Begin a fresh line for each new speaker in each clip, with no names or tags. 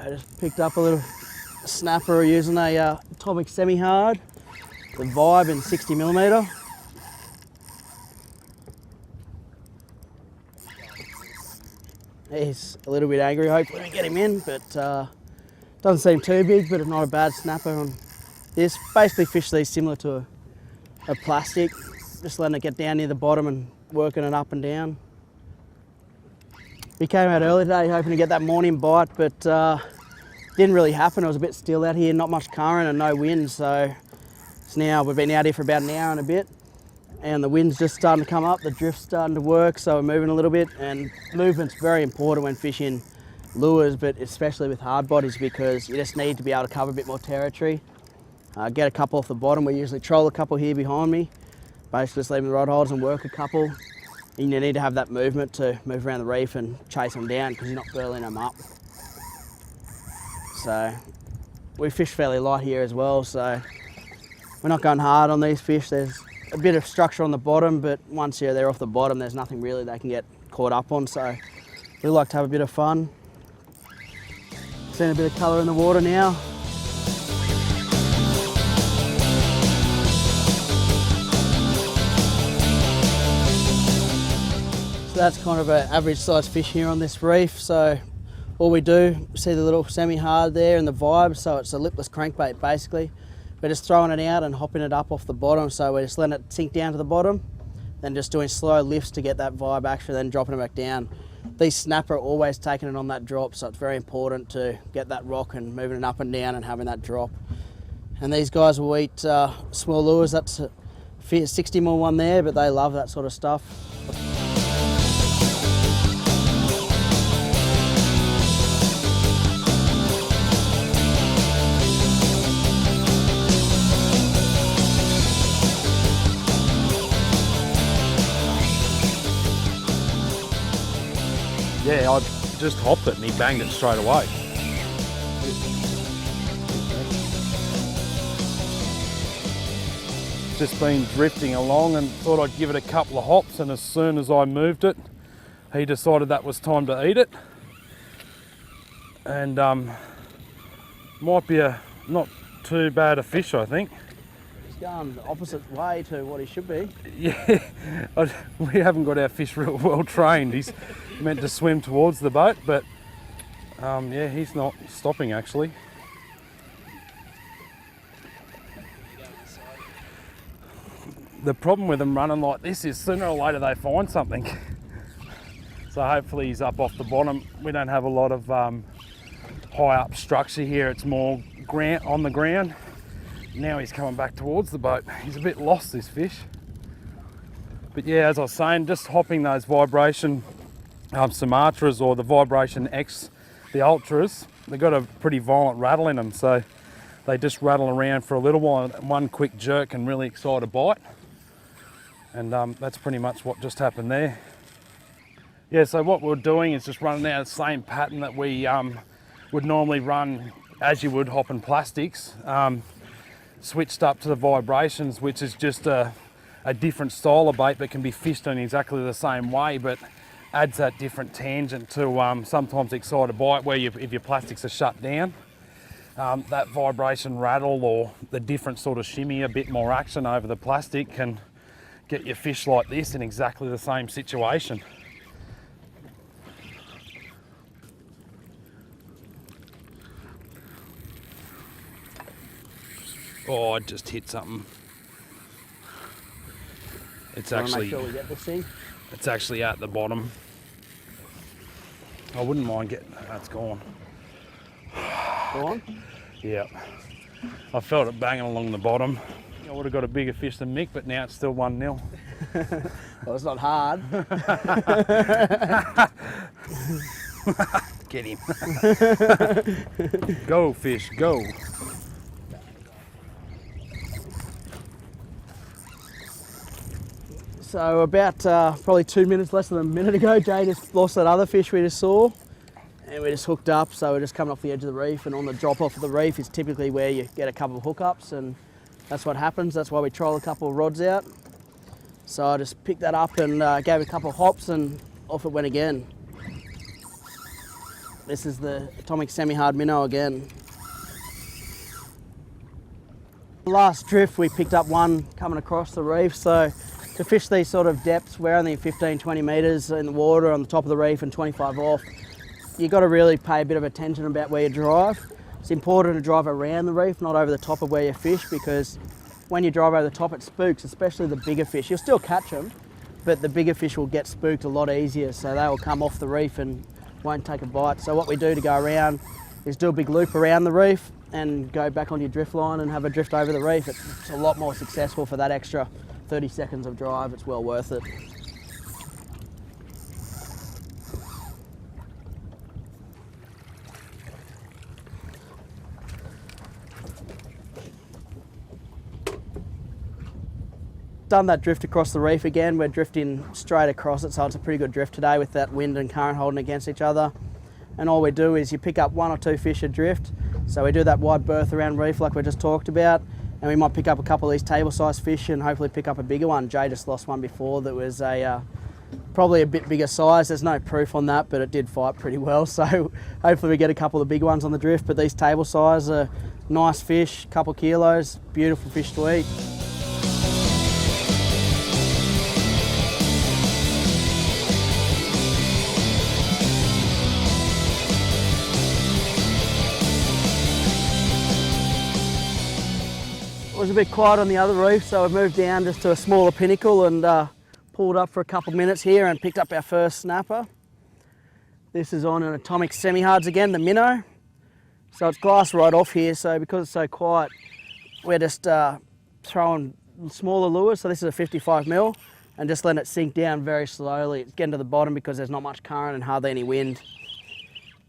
I just picked up a little snapper using a Atomic semi-hard, the Vibe in 60mm. He's a little bit angry, hopefully we get him in, but doesn't seem too big, but not a bad snapper on this. Basically fish these similar to a plastic, just letting it get down near the bottom and working it up and down. We came out early today hoping to get that morning bite, but didn't really happen. It was a bit still out here, not much current and no wind, so it's now we've been out here for about an hour and a bit, and the wind's just starting to come up, the drift's starting to work, so we're moving a little bit, and movement's very important when fishing lures, but especially with hard bodies, because you just need to be able to cover a bit more territory. Get a couple off the bottom. We usually troll a couple here behind me, basically just leave the rod holders and work a couple. You need to have that movement to move around the reef and chase them down because you're not burling them up. So we fish fairly light here as well, so we're not going hard on these fish. There's a bit of structure on the bottom, but once they're off the bottom, there's nothing really they can get caught up on, so we like to have a bit of fun. Seeing a bit of colour in the water now. So that's kind of an average sized fish here on this reef. So all we do, see the little semi-hard there and the Vibe, so it's a lipless crankbait basically. We're just throwing it out and hopping it up off the bottom, so we're just letting it sink down to the bottom, then just doing slow lifts to get that Vibe action, then dropping it back down. These snapper are always taking it on that drop, so it's very important to get that rock and moving it up and down and having that drop. And these guys will eat small lures. That's a 60mm one there, but they love that sort of stuff.
Yeah, I just hopped it and he banged it straight away. Just been drifting along and thought I'd give it a couple of hops, and as soon as I moved it, he decided that was time to eat it. And might be a not too bad a fish, I think.
He's going the opposite way to what he should be.
Yeah, we haven't got our fish real well trained. He's meant to swim towards the boat, but yeah, he's not stopping actually. The problem with them running like this is sooner or later they find something. So hopefully he's up off the bottom. We don't have a lot of high up structure here. It's more on the ground. Now he's coming back towards the boat. He's a bit lost, this fish. But yeah, as I was saying, just hopping those vibration Sumatras or the Vibration X, the Ultras, they've got a pretty violent rattle in them, so they just rattle around for a little while, and one quick jerk can really excite a bite. And that's pretty much what just happened there. Yeah, so what we're doing is just running out the same pattern that we would normally run as you would hopping plastics. Switched up to the vibrations, which is just a different style of bait that can be fished in exactly the same way, but adds that different tangent to sometimes excite a bite where if your plastics are shut down. That vibration rattle or the different sort of shimmy, a bit more action over the plastic can get your fish like this in exactly the same situation. Oh, I just hit something. It's actually,
make sure we get this thing.
It's actually at the bottom. I wouldn't mind getting, that's gone.
Go on.
Yeah. I felt it banging along the bottom. I would have got a bigger fish than Mick, but now it's still 1-0.
Well, it's not hard.
Get him. Go, fish, go.
So about probably 2 minutes, less than a minute ago, Jay just lost that other fish we just saw, and we just hooked up. So we're just coming off the edge of the reef, and on the drop off of the reef is typically where you get a couple of hookups, and that's what happens. That's why we troll a couple of rods out. So I just picked that up and gave it a couple of hops, and off it went again. This is the Atomic Semi-Hard Minnow again. Last drift we picked up one coming across the reef, so to fish these sort of depths, we're only 15-20 metres in the water on the top of the reef and 25 off. You've got to really pay a bit of attention about where you drive. It's important to drive around the reef, not over the top of where you fish, because when you drive over the top it spooks, especially the bigger fish. You'll still catch them, but the bigger fish will get spooked a lot easier, so they will come off the reef and won't take a bite. So what we do to go around is do a big loop around the reef and go back on your drift line and have a drift over the reef. It's a lot more successful for that extra 30 seconds of drive. It's well worth it. Done that drift across the reef again. We're drifting straight across it, so it's a pretty good drift today with that wind and current holding against each other. And all we do is you pick up 1 or 2 fish adrift. So we do that wide berth around reef like we just talked about, and we might pick up a couple of these table-sized fish and hopefully pick up a bigger one. Jay just lost one before that was probably a bit bigger size. There's no proof on that, but it did fight pretty well. So hopefully we get a couple of big ones on the drift. But these table size are nice fish, couple kilos, beautiful fish to eat. It was a bit quiet on the other reef, so we moved down just to a smaller pinnacle and pulled up for a couple of minutes here and picked up our first snapper. This is on an Atomic Semi-Hards again, the minnow. So it's glass right off here, so because it's so quiet, we're just throwing smaller lures. So this is a 55 mil, and just letting it sink down very slowly. It's getting to the bottom because there's not much current and hardly any wind.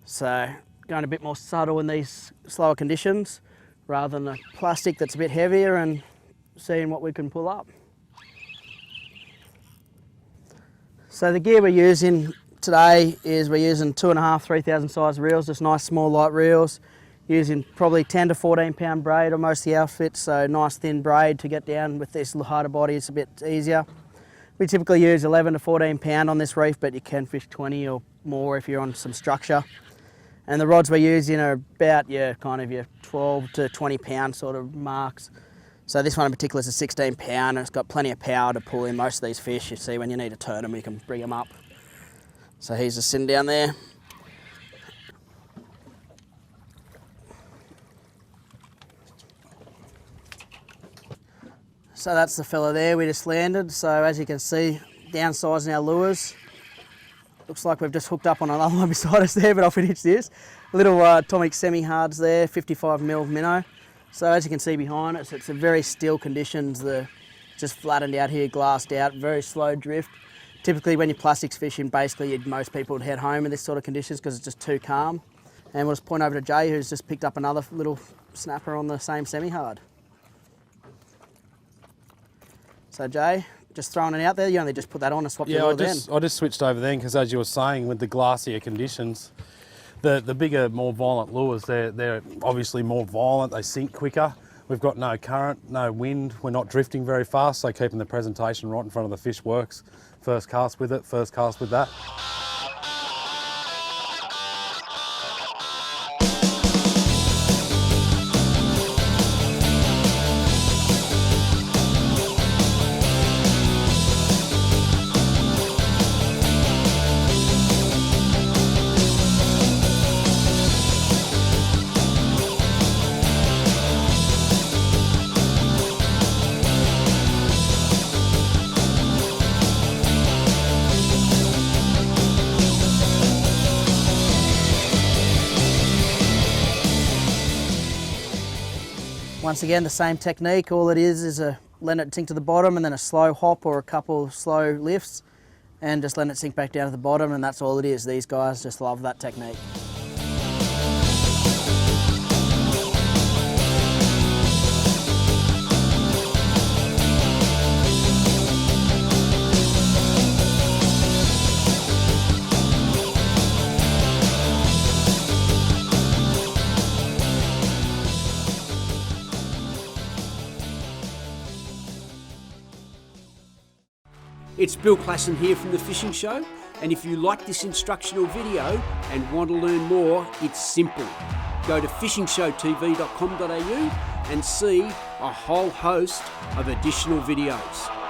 So going a bit more subtle in these slower conditions, rather than a plastic that's a bit heavier, and seeing what we can pull up. So the gear we're using today is we're using 2.5, 3,000 size reels, just nice small light reels, using probably 10 to 14 pound braid on most of the outfits, so nice thin braid to get down. With this harder body it's a bit easier. We typically use 11 to 14 pound on this reef, but you can fish 20 or more if you're on some structure. And the rods we're using are about your 12 to 20 pound sort of marks. So this one in particular is a 16 pound, and it's got plenty of power to pull in most of these fish. You see when you need to turn them, you can bring them up. So he's just sitting down there. So that's the fella there we just landed. So as you can see, downsizing our lures. Looks like we've just hooked up on another one beside us there, but I'll finish this. Little Atomic Semi-Hards there, 55 mil minnow. So as you can see behind us, it's a very still conditions. The just flattened out here, glassed out, very slow drift. Typically when you're plastics fishing, basically most people would head home in this sort of conditions because it's just too calm. And we'll just point over to Jay, who's just picked up another little snapper on the same semi-hard. So Jay, just throwing it out there, you only just put that on and swap your lure then.
I just switched over then because, as you were saying, with the glassier conditions, the bigger, more violent lures, they're obviously more violent, they sink quicker. We've got no current, no wind, we're not drifting very fast, so keeping the presentation right in front of the fish works. First cast with it, first cast with that.
Once again, the same technique. All it is letting it sink to the bottom and then a slow hop or a couple slow lifts and just letting it sink back down to the bottom, and that's all it is. These guys just love that technique.
It's Bill Klassen here from The Fishing Show. And if you like this instructional video and want to learn more, it's simple. Go to fishingshowtv.com.au and see a whole host of additional videos.